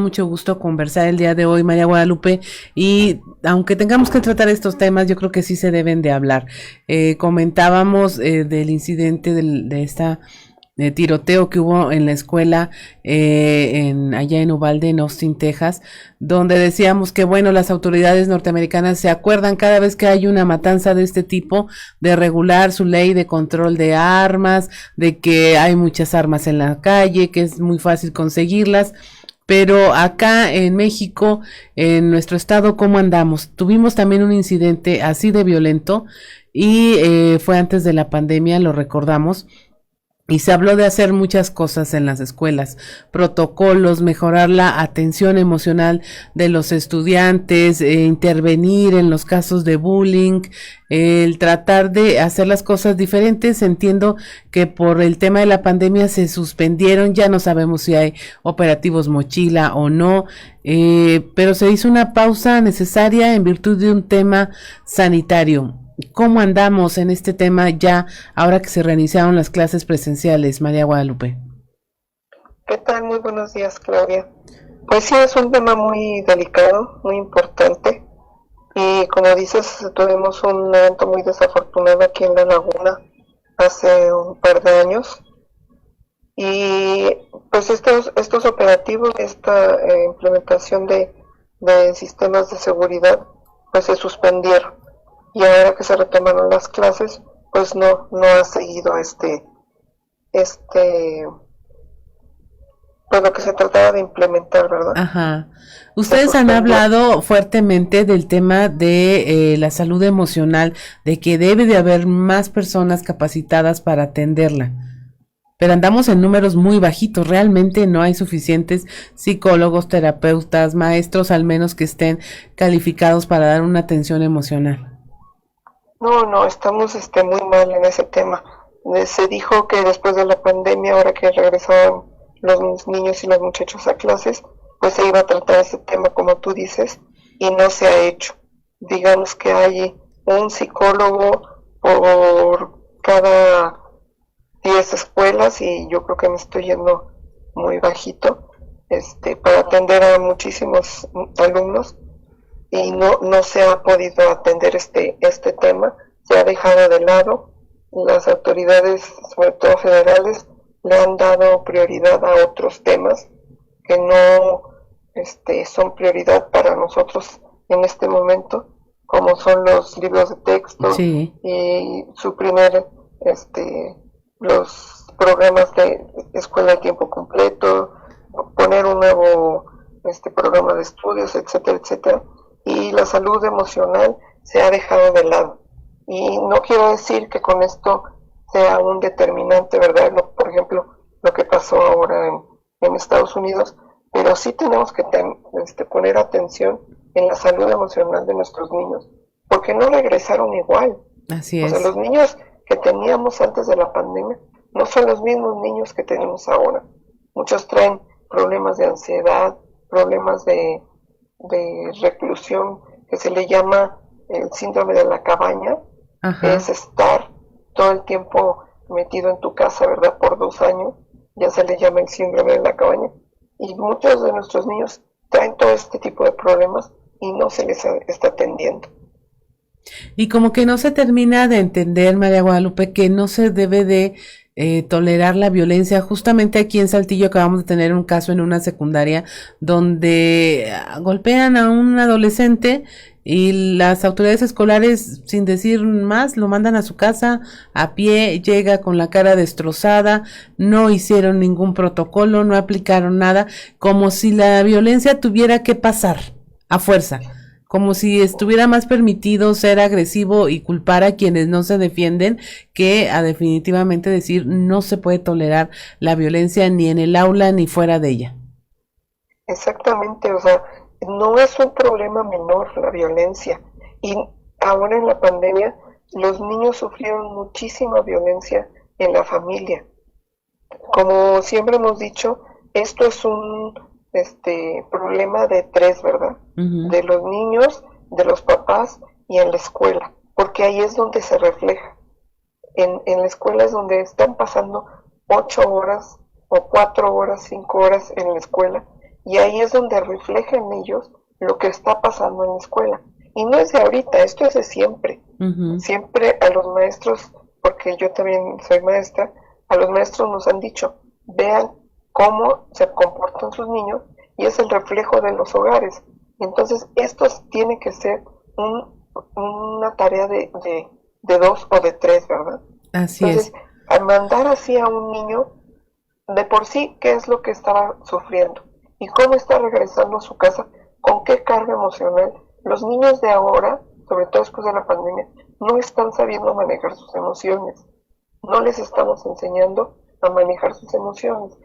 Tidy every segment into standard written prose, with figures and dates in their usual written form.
mucho gusto conversar el día de hoy, María Guadalupe, y aunque tengamos que tratar estos temas, yo creo que sí se deben de hablar. Comentábamos del incidente de esta tiroteo que hubo en la escuela allá en Uvalde, en Austin, Texas, donde decíamos que bueno, las autoridades norteamericanas se acuerdan cada vez que hay una matanza de este tipo de regular su ley de control de armas, de que hay muchas armas en la calle, que es muy fácil conseguirlas. Pero acá en México, en nuestro estado, ¿cómo andamos? Tuvimos también un incidente así de violento y fue antes de la pandemia, lo recordamos. Y se habló de hacer muchas cosas en las escuelas, protocolos, mejorar la atención emocional de los estudiantes, intervenir en los casos de bullying, el tratar de hacer las cosas diferentes. Entiendo que por el tema de la pandemia se suspendieron, ya no sabemos si hay operativos mochila o no, pero se hizo una pausa necesaria en virtud de un tema sanitario. ¿Cómo andamos en este tema ya ahora que se reiniciaron las clases presenciales, María Guadalupe? ¿Qué tal? Muy buenos días, Claudia. Pues sí, es un tema muy delicado, muy importante. Y como dices, tuvimos un evento muy desafortunado aquí en La Laguna hace un par de años. Y pues estos operativos, esta implementación de sistemas de seguridad, pues se suspendieron. Y ahora que se retomaron las clases, pues no ha seguido pues lo que se trataba de implementar, ¿verdad? Ajá. Ustedes han hablado fuertemente del tema de la salud emocional, de que debe de haber más personas capacitadas para atenderla. Pero andamos en números muy bajitos, realmente no hay suficientes psicólogos, terapeutas, maestros, al menos que estén calificados para dar una atención emocional. No, estamos muy mal en ese tema. Se dijo que después de la pandemia, ahora que regresaban los niños y los muchachos a clases, pues se iba a tratar ese tema como tú dices, y no se ha hecho. Digamos que hay un psicólogo por cada 10 escuelas y yo creo que me estoy yendo muy bajito, para atender a muchísimos alumnos. Y no se ha podido atender este tema, se ha dejado de lado. Las autoridades, sobre todo federales, le han dado prioridad a otros temas que no son prioridad para nosotros en este momento, como son los libros de texto, sí, y suprimir los programas de escuela de tiempo completo, poner un nuevo programa de estudios, etcétera, etcétera. Y la salud emocional se ha dejado de lado. Y no quiero decir que con esto sea un determinante, ¿verdad? Por ejemplo, lo que pasó ahora en Estados Unidos, pero sí tenemos que poner atención en la salud emocional de nuestros niños, porque no regresaron igual. Así es. O sea, los niños que teníamos antes de la pandemia no son los mismos niños que tenemos ahora. Muchos traen problemas de ansiedad, problemas de reclusión, que se le llama el síndrome de la cabaña. Ajá. Que es estar todo el tiempo metido en tu casa, ¿verdad? Por 2 años, ya se le llama el síndrome de la cabaña. Y muchos de nuestros niños traen todo este tipo de problemas y no se les está atendiendo. Y como que no se termina de entender, María Guadalupe, que no se debe de tolerar la violencia. Justamente aquí en Saltillo acabamos de tener un caso en una secundaria donde golpean a un adolescente y las autoridades escolares, sin decir más, lo mandan a su casa a pie, llega con la cara destrozada, no hicieron ningún protocolo, no aplicaron nada, como si la violencia tuviera que pasar a fuerza, como si estuviera más permitido ser agresivo y culpar a quienes no se defienden que a definitivamente decir no se puede tolerar la violencia ni en el aula ni fuera de ella. Exactamente, o sea, no es un problema menor la violencia. Y ahora en la pandemia los niños sufrieron muchísima violencia en la familia. Como siempre hemos dicho, esto es un problema de 3, ¿verdad? Uh-huh. De los niños, de los papás y en la escuela, porque ahí es donde se refleja. En la escuela es donde están pasando 8 horas o 4 horas, 5 horas en la escuela, y ahí es donde refleja en ellos lo que está pasando en la escuela. Y no es de ahorita, esto es de siempre. Siempre a los maestros, porque yo también soy maestra, a los maestros nos han dicho, vean cómo se comportan sus niños y es el reflejo de los hogares. Entonces, esto tiene que ser una tarea de 2 o de 3, ¿verdad? Así Entonces, es. al mandar así a un niño, de por sí, ¿qué es lo que estaba sufriendo? ¿Y cómo está regresando a su casa? ¿Con qué carga emocional? Los niños de ahora, sobre todo después de la pandemia, no están sabiendo manejar sus emociones. No les estamos enseñando a manejar sus emociones.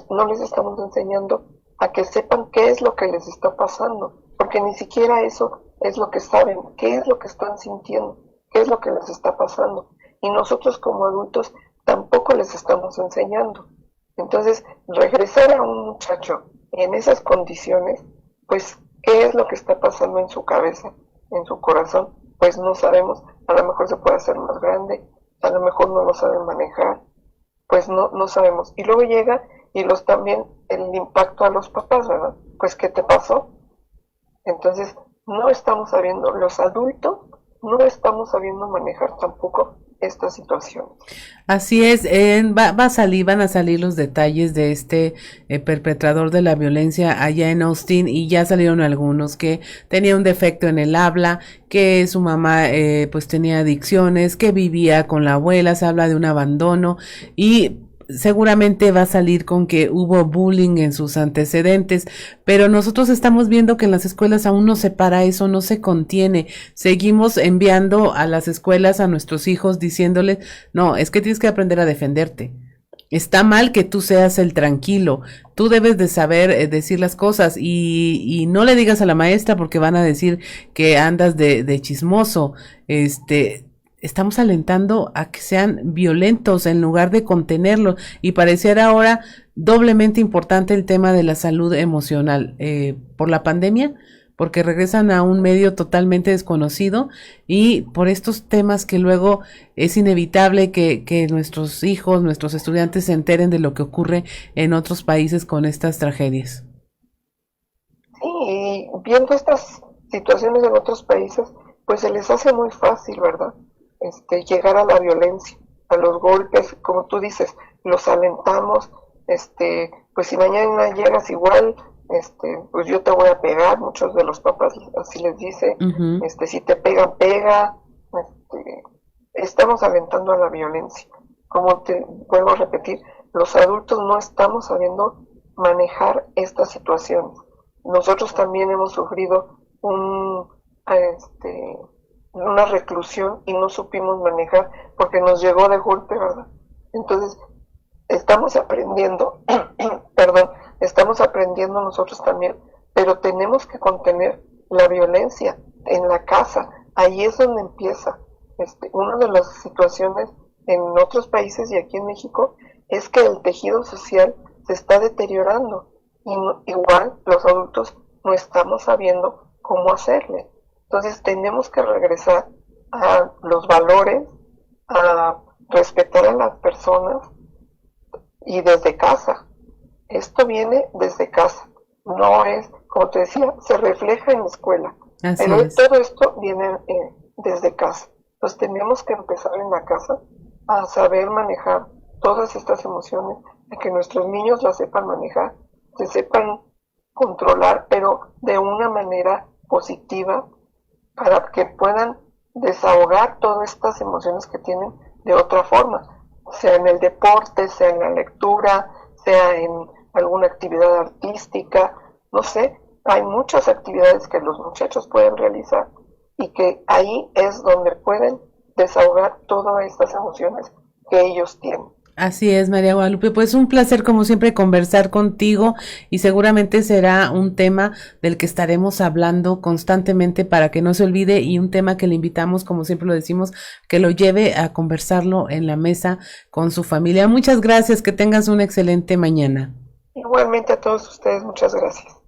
No les estamos enseñando a que sepan qué es lo que les está pasando, porque ni siquiera eso es lo que saben, qué es lo que están sintiendo, qué es lo que les está pasando. Y nosotros como adultos tampoco les estamos enseñando. Entonces, regresar a un muchacho en esas condiciones, pues, ¿qué es lo que está pasando en su cabeza, en su corazón? Pues no sabemos, a lo mejor se puede hacer más grande, a lo mejor no lo saben manejar, pues no sabemos. Y luego llega y también el impacto a los papás, ¿verdad? Pues, ¿qué te pasó? Entonces, no estamos sabiendo, los adultos no estamos sabiendo manejar tampoco esta situación. Así es, van a salir los detalles de este perpetrador de la violencia allá en Austin, y ya salieron algunos que tenía un defecto en el habla, que su mamá pues tenía adicciones, que vivía con la abuela, se habla de un abandono, y seguramente va a salir con que hubo bullying en sus antecedentes, pero nosotros estamos viendo que en las escuelas aún no se para eso, no se contiene. Seguimos enviando a las escuelas a nuestros hijos diciéndoles, no, es que tienes que aprender a defenderte. Está mal que tú seas el tranquilo, tú debes de saber decir las cosas, y no le digas a la maestra porque van a decir que andas de chismoso. Estamos alentando a que sean violentos en lugar de contenerlos, y pareciera ahora doblemente importante el tema de la salud emocional por la pandemia, porque regresan a un medio totalmente desconocido, y por estos temas que luego es inevitable que nuestros hijos, nuestros estudiantes se enteren de lo que ocurre en otros países con estas tragedias. Sí, y viendo estas situaciones en otros países, pues se les hace muy fácil, ¿verdad? Llegar a la violencia, a los golpes, como tú dices, los alentamos, pues si mañana llegas igual, pues yo te voy a pegar, muchos de los papás así les dice, si te pegan, pega, estamos alentando a la violencia. Como te vuelvo a repetir, los adultos no estamos sabiendo manejar estas situaciones. Nosotros también hemos sufrido una reclusión y no supimos manejar porque nos llegó de golpe, ¿verdad? Entonces, estamos aprendiendo, perdón, estamos aprendiendo nosotros también, pero tenemos que contener la violencia en la casa. Ahí es donde empieza. Una de las situaciones en otros países y aquí en México es que el tejido social se está deteriorando y igual los adultos no estamos sabiendo cómo hacerle. Entonces tenemos que regresar a los valores, a respetar a las personas y desde casa. Esto viene desde casa. No es, como te decía, se refleja en la escuela. Así pero es. todo esto viene desde casa. Entonces tenemos que empezar en la casa a saber manejar todas estas emociones, a que nuestros niños las sepan manejar, se sepan controlar, pero de una manera positiva, para que puedan desahogar todas estas emociones que tienen de otra forma, sea en el deporte, sea en la lectura, sea en alguna actividad artística, no sé, hay muchas actividades que los muchachos pueden realizar y que ahí es donde pueden desahogar todas estas emociones que ellos tienen. Así es, María Guadalupe, pues un placer como siempre conversar contigo, y seguramente será un tema del que estaremos hablando constantemente para que no se olvide, y un tema que le invitamos, como siempre lo decimos, que lo lleve a conversarlo en la mesa con su familia. Muchas gracias, que tengas una excelente mañana. Igualmente a todos ustedes, muchas gracias.